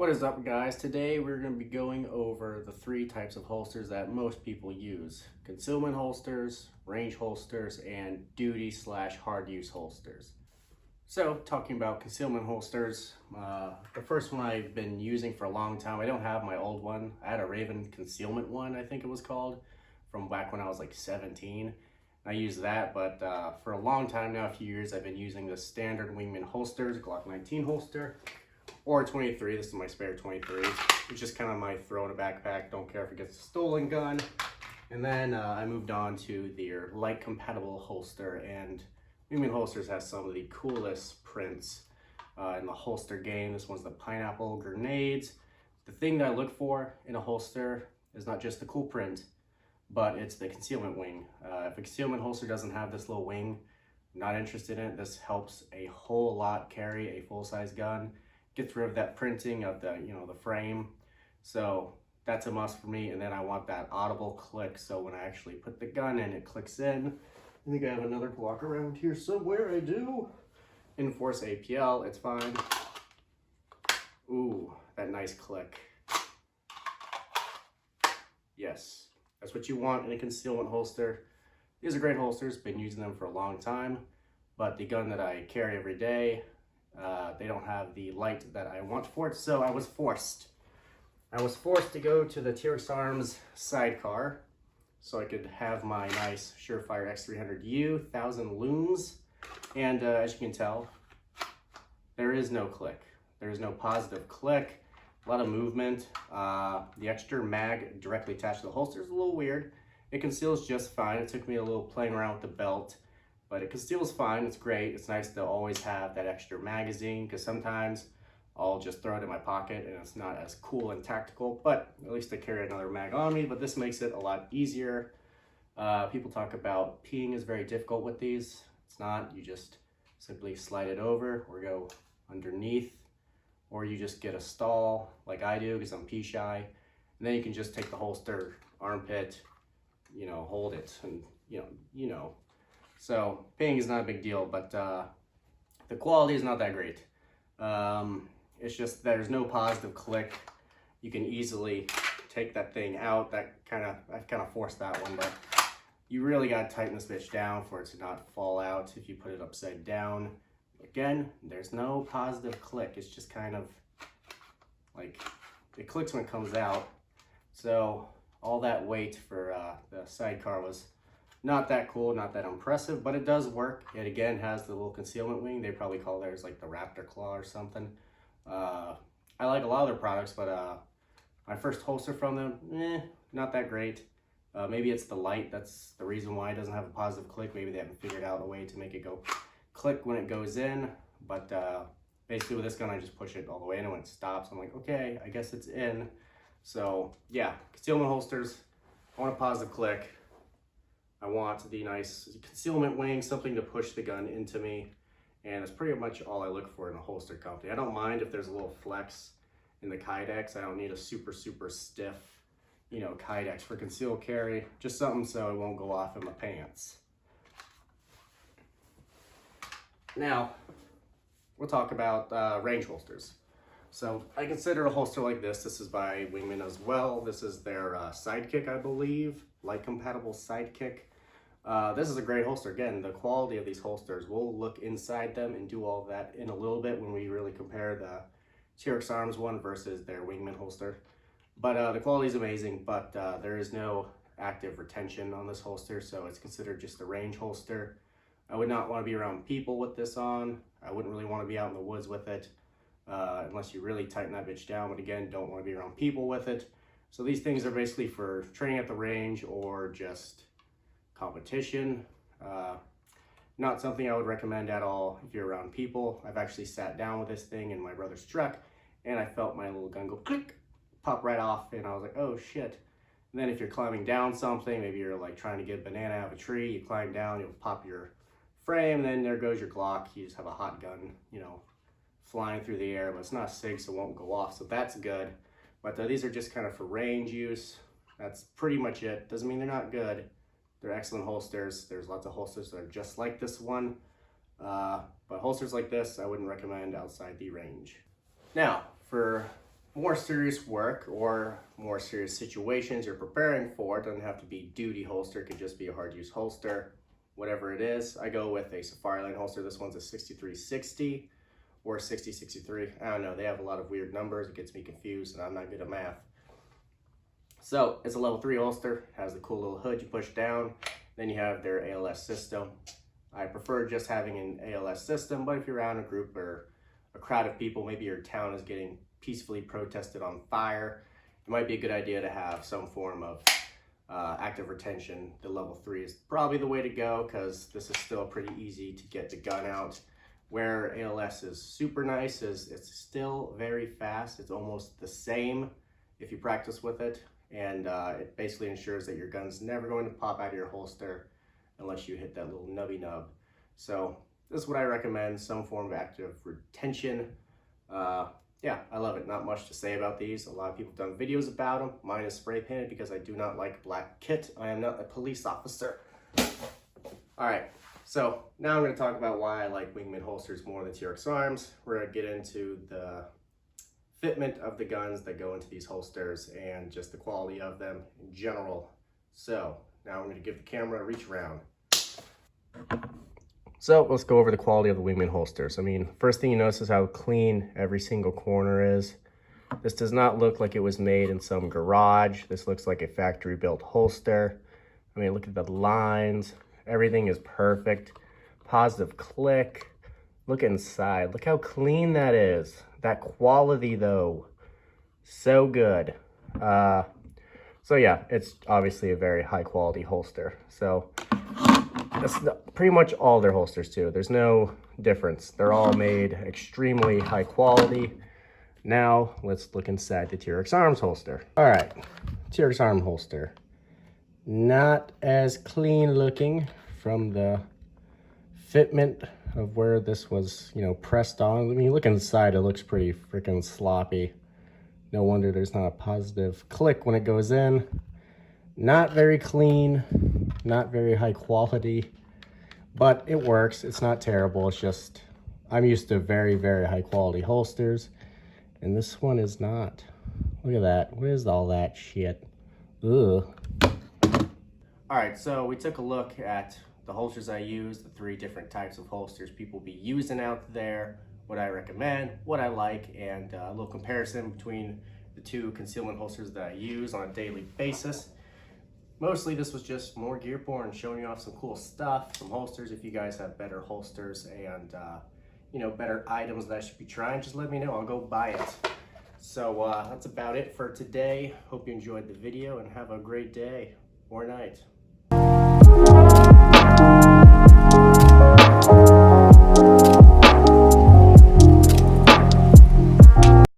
What is up, guys? Today we're going to be going over the three types of holsters that most people use: concealment holsters, range holsters, and duty / hard use holsters. So talking about concealment holsters, the first one I've been using for a long time. I don't have my old one. I had a Raven concealment one, I think it was called, from back when I was like 17. I used that, but for a long time now, a few years, I've been using the standard Wingman holsters, Glock 19 holster, or 23. This is my spare 23. It's just kind of my throw in a backpack. Don't care if it gets a stolen gun. And then I moved on to their light compatible holster, and Wingman holsters has some of the coolest prints in the holster game. This one's the pineapple grenades. The thing that I look for in a holster is not just the cool print, but it's the concealment wing. If a concealment holster doesn't have this little wing, I'm not interested in it. This helps a whole lot carry a full-size gun. Gets rid of that printing of the the frame. So that's a must for me. And then I want that audible click, so when I actually put the gun in, it clicks in. I think I have another Glock around here somewhere. I do. Enforce APL, it's fine. Ooh, that nice click. Yes, that's what you want in a concealment holster. These are great holsters, been using them for a long time, but the gun that I carry every day, they don't have the light that I want for it, so I was forced to go to the TRX Arms sidecar so I could have my nice Surefire X300U 1000 looms. And as you can tell, there is no click. There is no positive click. A lot of movement. The extra mag directly attached to the holster is a little weird. It conceals just fine. It took me a little playing around with the belt, but it conceals fine. It's great. It's nice to always have that extra magazine, because sometimes I'll just throw it in my pocket and it's not as cool and tactical, but at least I carry another mag on me. But this makes it a lot easier. People talk about peeing is very difficult with these. It's not. You just simply slide it over or go underneath, or you just get a stall like I do because I'm pee shy, and then you can just take the holster, armpit, hold it, and So peeing is not a big deal, but the quality is not that great. It's just there's no positive click. You can easily take that thing out. I kind of forced that one, but you really got to tighten this bitch down for it to not fall out if you put it upside down. Again, there's no positive click. It's just kind of like it clicks when it comes out. So all that weight for the sidecar was not that cool, not that impressive, but it does work. It again has the little concealment wing. They probably call theirs like the Raptor Claw or something. I like a lot of their products, but my first holster from them, not that great. Maybe it's the light. That's the reason why it doesn't have a positive click. Maybe they haven't figured out a way to make it go click when it goes in. But basically with this gun, I just push it all the way in, and when it stops, I'm like, okay, I guess it's in. So yeah, concealment holsters, I want a positive click. I want the nice concealment wing, something to push the gun into me, and it's pretty much all I look for in a holster company. I don't mind if there's a little flex in the Kydex. I don't need a super stiff, Kydex for concealed carry. Just something so it won't go off in my pants. Now, we'll talk about range holsters. So I consider a holster like this. This is by Wingman as well. This is their Sidekick, I believe, light compatible Sidekick. This is a great holster. Again, the quality of these holsters, we'll look inside them and do all of that in a little bit when we really compare the TRX Arms one versus their Wingman holster. But the quality is amazing, but there is no active retention on this holster, so it's considered just a range holster. I would not want to be around people with this on. I wouldn't really want to be out in the woods with it unless you really tighten that bitch down, but again, don't want to be around people with it. So these things are basically for training at the range or just competition. Not something I would recommend at all if you're around people. I've actually sat down with this thing in my brother's truck, and I felt my little gun go click, pop right off, and I was like, oh shit. And then if you're climbing down something, maybe you're like trying to get a banana out of a tree, you climb down, you'll pop your frame, and then there goes your Glock. You just have a hot gun, flying through the air, but it's not SIG, so it won't go off, so that's good. But these are just kind of for range use. That's pretty much it. Doesn't mean they're not good. They're excellent holsters. There's lots of holsters that are just like this one. But holsters like this, I wouldn't recommend outside the range. Now, for more serious work or more serious situations you're preparing for, it doesn't have to be duty holster, it could just be a hard use holster, whatever it is. I go with a Safariland holster. This one's a 6360 or 6063. I don't know, they have a lot of weird numbers. It gets me confused and I'm not good at math. So it's a level 3 holster, has a cool little hood you push down. Then you have their ALS system. I prefer just having an ALS system, but if you're around a group or a crowd of people, maybe your town is getting peacefully protested on fire, it might be a good idea to have some form of active retention. The level 3 is probably the way to go because this is still pretty easy to get the gun out. Where ALS is super nice is it's still very fast. It's almost the same if you practice with it, and it basically ensures that your gun's never going to pop out of your holster unless you hit that little nubby nub. So this is what I recommend, some form of active retention. Yeah, I love it. Not much to say about these. A lot of people have done videos about them. Mine is spray painted because I do not like black kit. I am not a police officer. All right, so now I'm going to talk about why I like Wingman holsters more than TRX arms. We're going to get into the fitment of the guns that go into these holsters and just the quality of them in general. So now I'm going to give the camera a reach around. So let's go over the quality of the Wingman holsters. I mean, first thing you notice is how clean every single corner is. This does not look like it was made in some garage. This looks like a factory built holster. I mean, look at the lines. Everything is perfect. Positive click. Look inside. Look how clean that is. That quality though, so good. So yeah, it's obviously a very high quality holster. So that's pretty much all their holsters too. There's no difference. They're all made extremely high quality. Now let's look inside the TRX Arms holster. All right, TRX Arm holster. Not as clean looking from the fitment of where this was, you know, pressed on. I mean, look inside, it looks pretty freaking sloppy. No wonder there's not a positive click when it goes in. Not very clean, not very high quality, but it works. It's not terrible. It's just, I'm used to very, very high quality holsters, and this one is not. Look at that. What is all that shit? Ugh. All right, so we took a look at the holsters I use, the 3 different types of holsters people be using out there, what I recommend, what I like, and a little comparison between the 2 concealment holsters that I use on a daily basis. Mostly this was just more gear porn, showing you off some cool stuff, some holsters. If you guys have better holsters and you know, better items that I should be trying, just let me know, I'll go buy it. So that's about it for today. Hope you enjoyed the video and have a great day or night.